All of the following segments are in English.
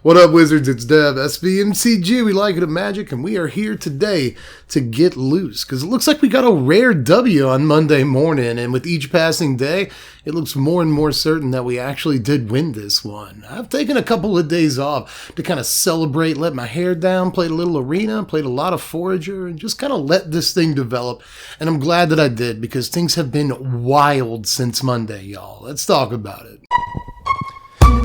What up, Wizards? It's Dev, Mtg. We like it at Magic, and we are here today to get loose, because it looks like we got a rare W on Monday morning, and with each passing day, it looks more and more certain that we actually did win this one. I've taken a couple of days off to kind of celebrate, let my hair down, played a little Arena, played a lot of Forager, and just kind of let this thing develop, and I'm glad that I did, because things have been wild since Monday, y'all. Let's talk about it.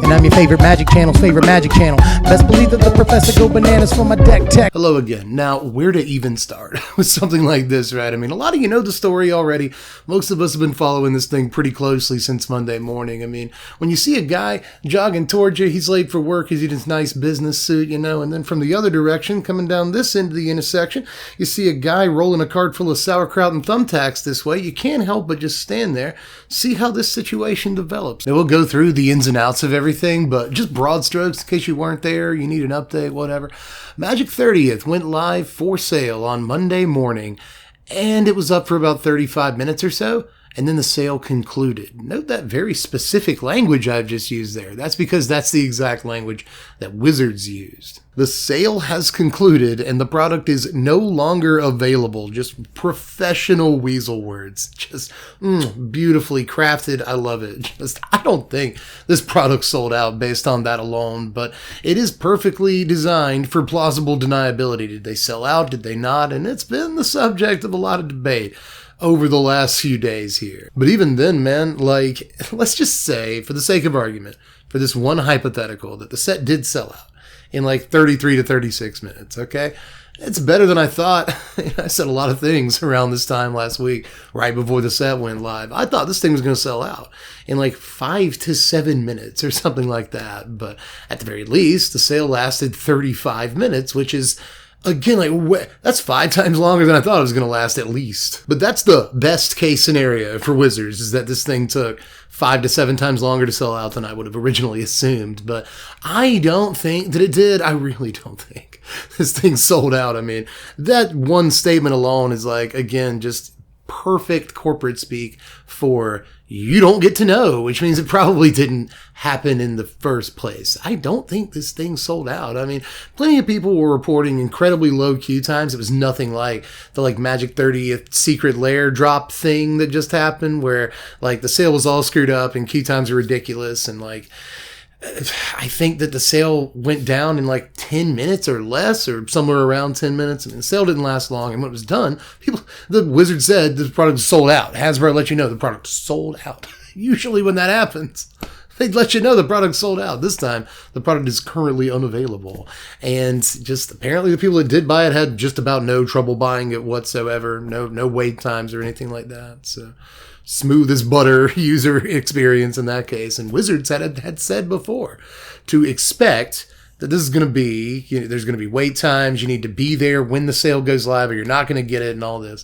And I'm your favorite Magic Channel's favorite Magic Channel. Best believe that the professor go bananas for my deck tech. Hello again. Now, where to even start with something like this, right? I mean, a lot of you know the story already. Most of us have been following this thing pretty closely since Monday morning. I mean, when you see a guy jogging towards you, he's late for work, he's in his nice business suit, you know, and then from the other direction, coming down this end of the intersection, you see a guy rolling a cart full of sauerkraut and thumbtacks this way. You can't help but just stand there, see how this situation develops. Now, we'll go through the ins and outs of everything, but just broad strokes in case you weren't there, you need an update, whatever. Magic 30th went live for sale on Monday morning, and it was up for about 35 minutes or so, and then the sale concluded. Note that very specific language I've just used there. That's because that's the exact language that Wizards used. The sale has concluded, and the product is no longer available. Just professional Weasel Words. Just beautifully crafted. I love it. I don't think this product sold out based on that alone, but it is perfectly designed for plausible deniability. Did they sell out? Did they not? And it's been the subject of a lot of debate over the last few days here. But even then, man, like, let's just say, for the sake of argument, for this one hypothetical, that the set did sell out in like 33 to 36 minutes, okay? It's better than I thought. I said a lot of things around this time last week, right before the set went live. I thought this thing was going to sell out in like 5 to 7 minutes or something like that. But at the very least, the sale lasted 35 minutes, which is, again, like, that's 5 times longer than I thought it was going to last, at least. But that's the best case scenario for Wizards, is that this thing took 5 to 7 times longer to sell out than I would have originally assumed. But I don't think that it did. I really don't think this thing sold out. I mean, that one statement alone is like, again, just perfect corporate speak for you don't get to know, which means it probably didn't happen in the first place. I don't think this thing sold out. I mean, plenty of people were reporting incredibly low queue times. It was nothing like the Magic 30th secret lair drop thing that just happened, where like the sale was all screwed up and queue times are ridiculous, and like I think that the sale went down in like 10 minutes or less, or somewhere around 10 minutes. I mean, the sale didn't last long, and when it was done, the Wizard said the product sold out. Hasbro let you know the product sold out. Usually when that happens, they'd let you know the product sold out. This time, the product is currently unavailable. And just apparently the people that did buy it had just about no trouble buying it whatsoever. No wait times or anything like that. So smooth as butter user experience in that case. And Wizards had said before to expect that this is going to be, there's going to be wait times. You need to be there when the sale goes live, or you're not going to get it, and all this.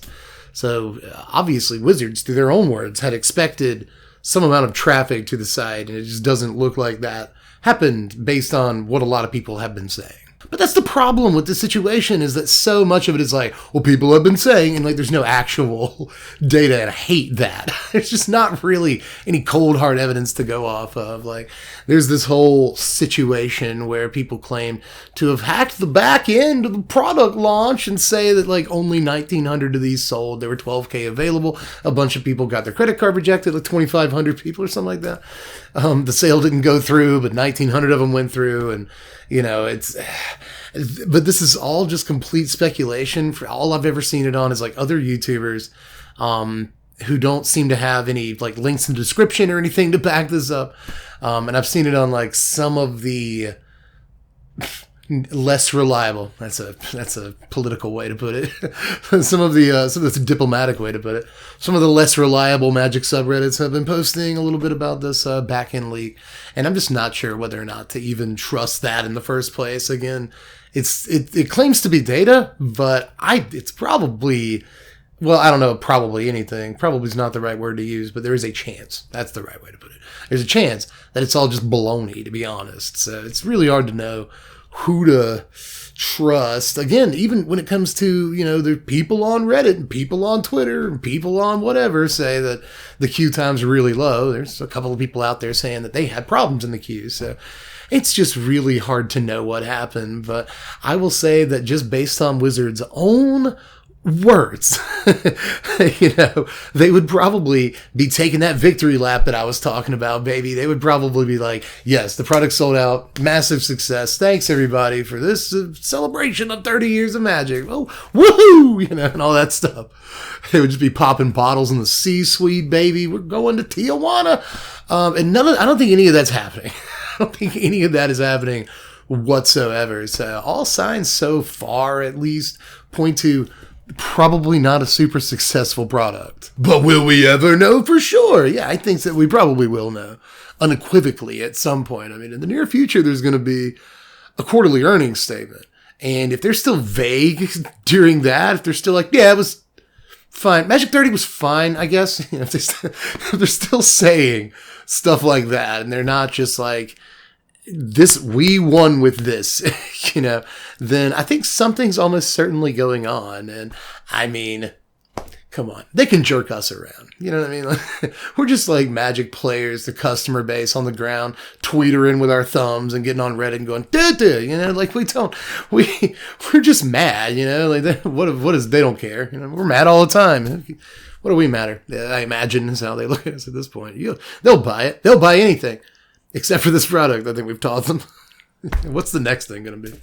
So obviously Wizards, through their own words, had expected some amount of traffic to the site, and it just doesn't look like that happened based on what a lot of people have been saying. But that's the problem with the situation, is that so much of it is like, well, people have been saying, and like there's no actual data, and I hate that. There's just not really any cold hard evidence to go off of. Like, there's this whole situation where people claim to have hacked the back end of the product launch and say that like only 1,900 of these sold. There were 12K available. A bunch of people got their credit card rejected, like 2,500 people or something like that. The sale didn't go through, but 1,900 of them went through, and but this is all just complete speculation. For all I've ever seen it on is like other YouTubers who don't seem to have any like links in the description or anything to back this up. And I've seen it on like some of the less reliable. That's a political way to put it. That's a diplomatic way to put it. Some of the less reliable Magic subreddits have been posting a little bit about this back-end leak, and I'm just not sure whether or not to even trust that in the first place. Again, it claims to be data, but it's probably, well, I don't know, probably anything. Probably is not the right word to use, but there is a chance. That's the right way to put it. There's a chance that it's all just baloney, to be honest. So it's really hard to know who to trust. Again, even when it comes to, the people on Reddit and people on Twitter and people on whatever say that the queue times are really low. There's a couple of people out there saying that they had problems in the queue. So It's just really hard to know what happened, but I will say that just based on Wizards' own words, they would probably be taking that victory lap that I was talking about, baby. They would probably be like, yes, the product sold out, massive success. Thanks everybody for this celebration of 30 years of Magic. Oh, woohoo, and all that stuff. They would just be popping bottles in the C-suite, baby. We're going to Tijuana. And I don't think any of that's happening. I don't think any of that is happening whatsoever. So all signs so far, at least, point to probably not a super successful product. But will we ever know for sure? Yeah, I think that we probably will know unequivocally at some point. I mean, in the near future, there's going to be a quarterly earnings statement. And if they're still vague during that, if they're still like, yeah, it was fine. Magic 30 was fine, I guess. If they're still saying stuff like that, and they're not just like, this, we won with this, then I think something's almost certainly going on. And I mean, come on, they can jerk us around. You know what I mean? Like, we're just like Magic players, the customer base on the ground, tweetering with our thumbs and getting on Reddit and going, duh, like we're just mad, like what is, they don't care. We're mad all the time. What do we matter? I imagine is how they look at us at this point. They'll buy it. They'll buy anything. Except for this product, I think we've taught them. What's the next thing going to be?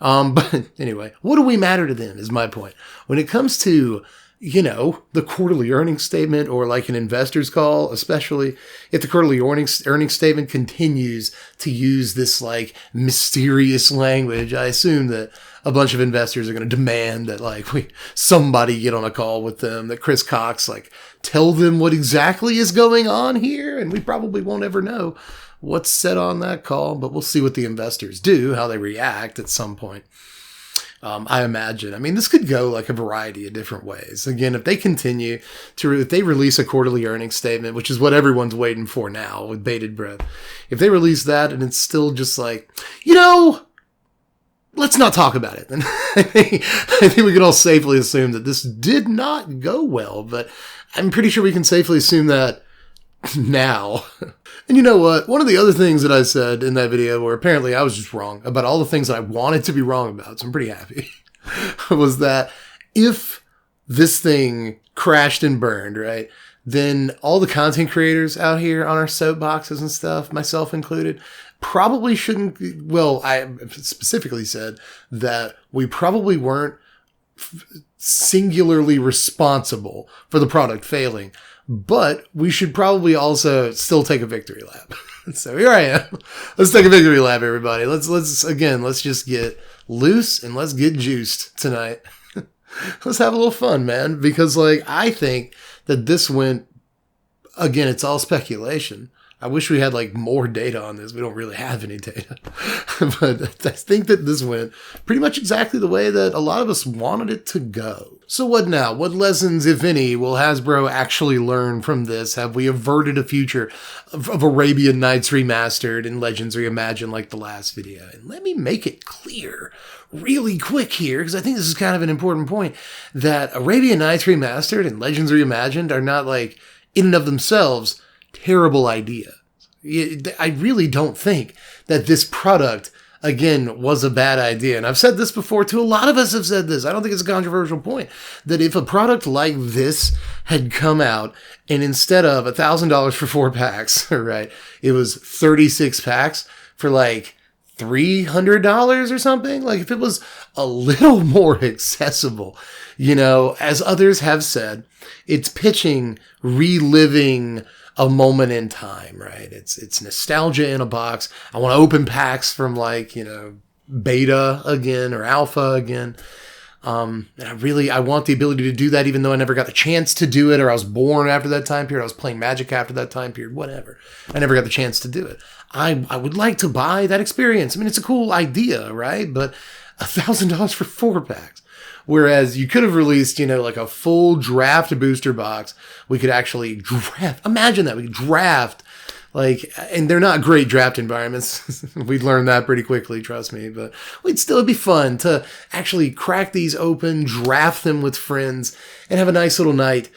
But anyway, what do we matter to them is my point. When it comes to, the quarterly earnings statement or like an investor's call, especially if the quarterly earnings statement continues to use this like mysterious language, I assume that a bunch of investors are going to demand that like somebody get on a call with them, that Chris Cox like tell them what exactly is going on here. And we probably won't ever know what's said on that call, but we'll see what the investors do, how they react at some point. I imagine. I mean, this could go like a variety of different ways. Again, if they continue if they release a quarterly earnings statement, which is what everyone's waiting for now with bated breath, if they release that and it's still just like, let's not talk about it, then I think we can all safely assume that this did not go well, but I'm pretty sure we can safely assume that now. And you know what? One of the other things that I said in that video, where apparently I was just wrong about all the things that I wanted to be wrong about, so I'm pretty happy, was that if this thing crashed and burned, right, then all the content creators out here on our soapboxes and stuff, myself included, probably shouldn't, well, I specifically said that we probably weren't singularly responsible for the product failing, but we should probably also still take a victory lap. So here I am. Let's take a victory lap, everybody. Let's just get loose and let's get juiced tonight. Let's have a little fun, man, because I think that this went, again, it's all speculation. I wish we had more data on this. We don't really have any data. But I think that this went pretty much exactly the way that a lot of us wanted it to go. So what now? What lessons, if any, will Hasbro actually learn from this? Have we averted a future of Arabian Nights Remastered and Legends Reimagined like the last video? And let me make it clear really quick here, because I think this is kind of an important point, that Arabian Nights Remastered and Legends Reimagined are not in and of themselves terrible idea. I really don't think that this product, again, was a bad idea. And I've said this before too. A lot of us have said this. I don't think it's a controversial point that if a product like this had come out and instead of $1,000 for 4 packs, right, it was 36 packs for $300 or something. If it was a little more accessible, as others have said, it's pitching, reliving a moment in time, right? It's nostalgia in a box. I want to open packs from beta again or alpha again. And I want the ability to do that, even though I never got the chance to do it, or I was born after that time period. I was playing Magic after that time period, whatever. I never got the chance to do it. I would like to buy that experience. I mean, it's a cool idea, right? But $1,000 for 4 packs. Whereas you could have released, a full draft booster box. We could actually draft. Imagine that. We could draft, and they're not great draft environments. We'd learn that pretty quickly, trust me. But it'd be fun to actually crack these open, draft them with friends, and have a nice little night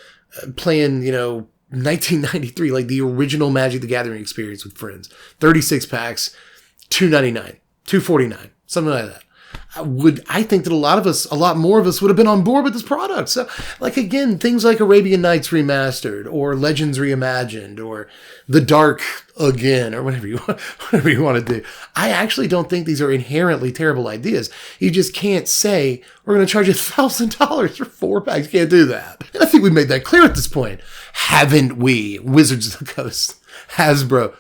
playing, 1993, the original Magic the Gathering experience with friends. 36 packs. $2.99, $2.49, something like that. I think that a lot more of us would have been on board with this product. So, like, again, things like Arabian Nights Remastered or Legends Reimagined or The Dark Again or whatever you want to do. I actually don't think these are inherently terrible ideas. You just can't say, we're going to charge you $1,000 for 4 packs. You can't do that. And I think we made that clear at this point. Haven't we? Wizards of the Coast, Hasbro,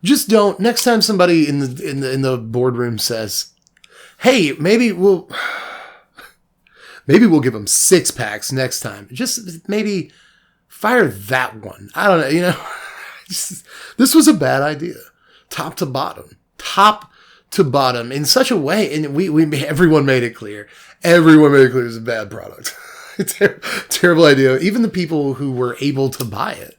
just don't. Next time somebody in the boardroom says, "Hey, maybe we'll give them 6 packs next time," just maybe fire that one. I don't know. You know, this was a bad idea, top to bottom, in such a way, and everyone made it clear. Everyone made it clear it was a bad product. Terrible idea. Even the people who were able to buy it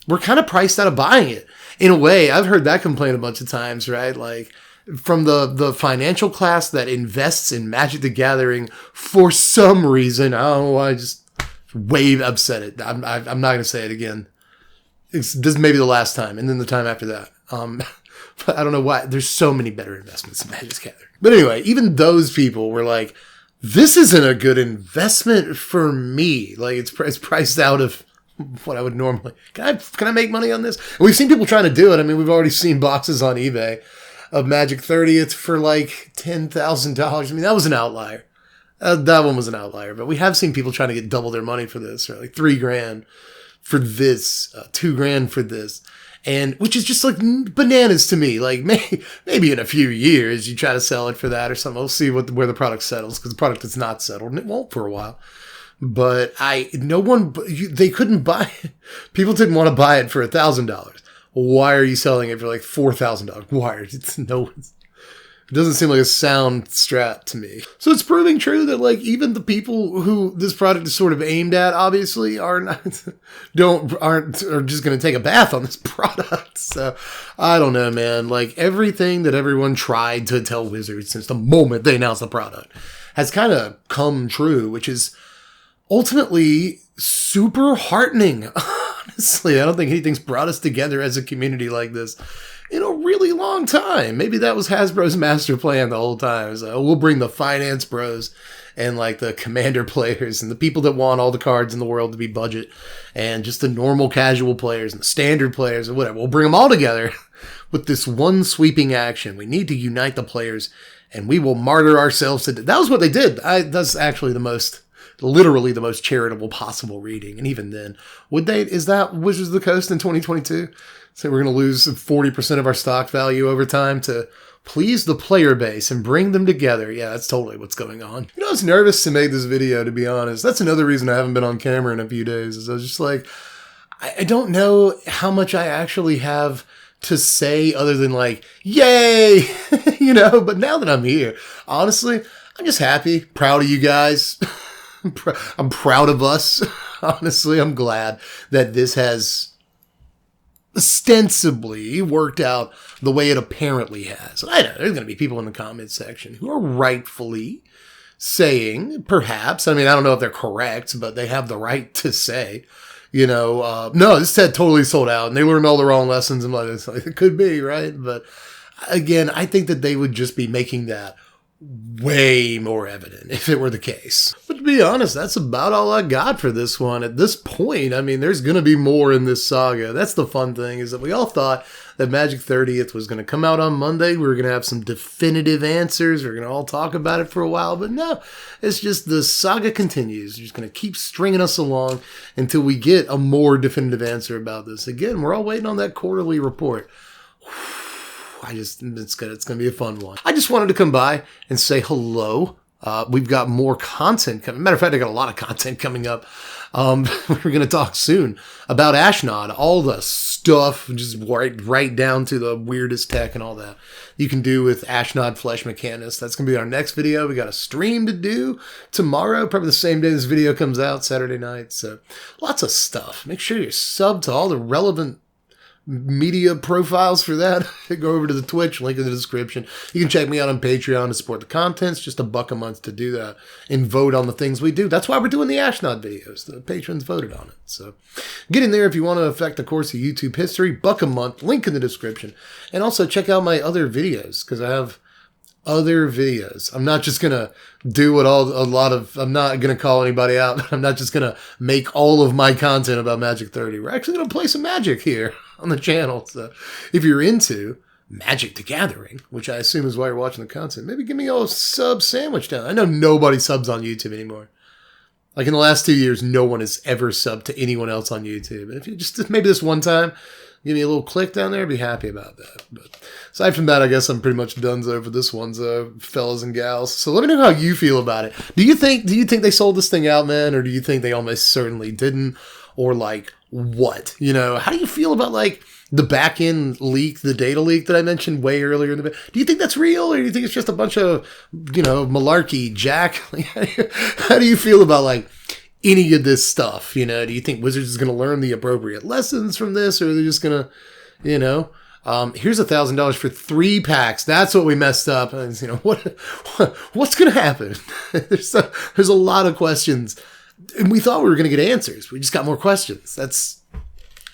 were kind of priced out of buying it. In a way, I've heard that complaint a bunch of times, right? Like, from the financial class that invests in Magic the Gathering for some reason. I don't know why, I just upset it. I'm not going to say it again. This may be the last time, and then the time after that. But I don't know why. There's so many better investments in Magic the Gathering. But anyway, even those people were like, this isn't a good investment for me. Like, it's priced out of what I would normally. Can I make money on this? And we've seen people trying to do it. I mean, we've already seen boxes on eBay of Magic 30th for like $10,000. I mean, that was an outlier. That one was an outlier. But we have seen people trying to get double their money for this, or like $3,000 for this, $2,000 for this. And which is just like bananas to me. Like, maybe in a few years you try to sell it for that or something. We'll see where the product settles, because the product is not settled, and it won't for a while. But they couldn't buy it. People didn't want to buy it for $1,000. Why are you selling it for like $4,000? Why? It doesn't seem like a sound strat to me. So it's proving true that, like, even the people who this product is sort of aimed at, obviously, are just going to take a bath on this product. So I don't know, man. Like, everything that everyone tried to tell Wizards since the moment they announced the product has kind of come true, which is ultimately super heartening. Honestly, I don't think anything's brought us together as a community like this in a really long time. Maybe that was Hasbro's master plan the whole time. So we'll bring the finance bros and like the commander players and the people that want all the cards in the world to be budget, and just the normal casual players and the standard players or whatever. We'll bring them all together with this one sweeping action. We need to unite the players, and we will martyr ourselves to. That was what they did. That's actually literally the most charitable possible reading. And even then, is that Wizards of the Coast in 2022? So we're going to lose 40% of our stock value over time to please the player base and bring them together. Yeah, that's totally what's going on. You know, I was nervous to make this video, to be honest. That's another reason I haven't been on camera in a few days, is I was just like, I don't know how much I actually have to say other than like, yay, you know, but now that I'm here, honestly, I'm just happy, proud of you guys. I'm proud of us. Honestly, I'm glad that this has ostensibly worked out the way it apparently has. I know there's going to be people in the comments section who are rightfully saying, perhaps, I mean, I don't know if they're correct, but they have the right to say, you know, no, this set totally sold out and they learned all the wrong lessons, and like, it could be, right? But again, I think that they would just be making that way more evident if it were the case. But to be honest, that's about all I got for this one. At this point, I mean, there's going to be more in this saga. That's the fun thing, is that we all thought that Magic 30th was going to come out on Monday. We were going to have some definitive answers. We are going to all talk about it for a while. But no, it's just the saga continues. You're just going to keep stringing us along until we get a more definitive answer about this. Again, we're all waiting on that quarterly report. It's gonna be a fun one. I just wanted to come by and say hello. We've got more content coming. Matter of fact, I got a lot of content coming up. We're gonna talk soon about Ashnod, all the stuff, just right down to the weirdest tech and all that you can do with Ashnod Flesh Mechanist. That's gonna be our next video. We got a stream to do tomorrow, probably the same day this video comes out, Saturday night. So lots of stuff. Make sure you're subbed to all the relevant media profiles for that, go over to the Twitch, link in the description. You can check me out on Patreon to support the content. It's just $1 a month to do that and vote on the things we do. That's why we're doing the Ashnod videos. The patrons voted on it. So get in there if you want to affect the course of YouTube history. $1 a month, link in the description. And also check out my other videos, because I have other videos. I'm not just going to do what I'm not going to call anybody out. I'm not just going to make all of my content about Magic 30. We're actually going to play some Magic here on the channel. So if you're into Magic the Gathering, which I assume is why you're watching the content, maybe give me a sub sandwich down. I know nobody subs on YouTube anymore. Like in the last 2 years, no one has ever subbed to anyone else on YouTube. And if you just, maybe this one time, give me a little click down there, I'd be happy about that. But aside from that, I guess I'm pretty much donezo for this one's fellas and gals. So let me know how you feel about it. Do you think they sold this thing out, man? Or do you think they almost certainly didn't? Or like what? You know, how do you feel about like the back end leak, the data leak that I mentioned way earlier in the video? Do you think that's real, or do you think it's just a bunch of, you know, malarkey, Jack? How do you feel about like any of this stuff? You know, do you think Wizards is going to learn the appropriate lessons from this, or are they just going to, you know, here's $1,000 for 3 packs. That's what we messed up. And, you know, what's going to happen? There's a lot of questions, and we thought we were going to get answers. We just got more questions. That's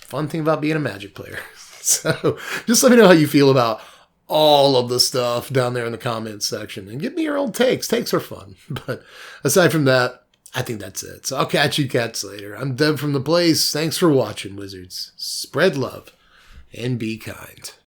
fun thing about being a Magic player. So just let me know how you feel about all of the stuff down there in the comments section, and give me your old takes. Takes are fun. But aside from that, I think that's it. So I'll catch you cats later. I'm Deb from The Place. Thanks for watching, Wizards. Spread love and be kind.